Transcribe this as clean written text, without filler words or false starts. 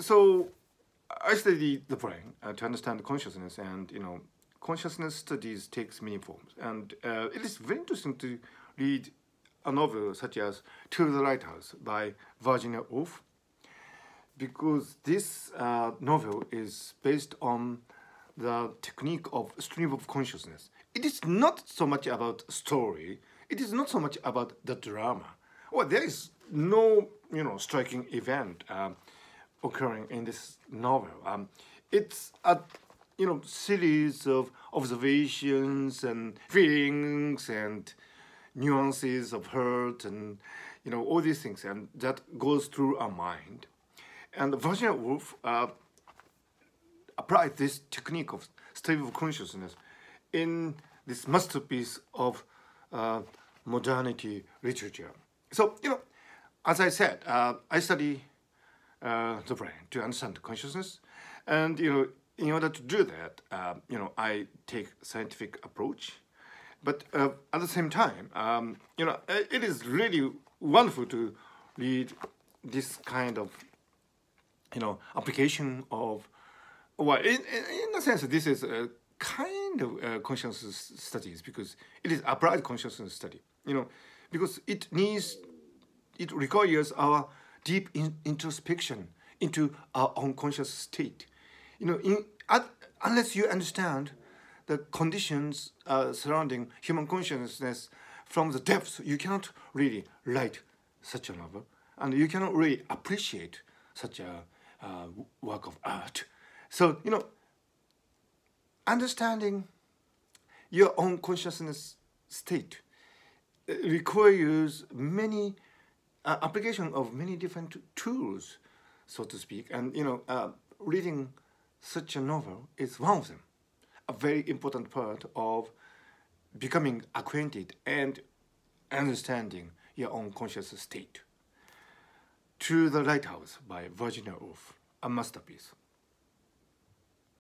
So I study the brain to understand consciousness, and consciousness studies takes many forms, and it is very interesting to read a novel such as To the Lighthouse by Virginia Woolf, because this novel is based on the technique of stream of consciousness. It is not so much about story. It is not so much about the drama. Well, there is no striking event occurring in this novel. It's a series of observations and feelings and nuances of hurt and all these things, and that goes through our mind. And Virginia Woolf applied this technique of state of consciousness in this masterpiece of modernity literature. So, as I said, I study the brain to understand consciousness, and in order to do that, I take scientific approach, but at the same time, it is really wonderful to read this kind of application of, well, in a sense, this is a kind of consciousness studies, because it is applied consciousness study, because it requires our deep introspection into our unconscious state. Unless you understand the conditions surrounding human consciousness from the depths, you cannot really write such a novel, and you cannot really appreciate such a work of art. So, understanding your own consciousness state requires many application of many different tools, so to speak. And, reading such a novel is one of them, a very important part of becoming acquainted and understanding your own conscious state. To the Lighthouse by Virginia Woolf, a masterpiece.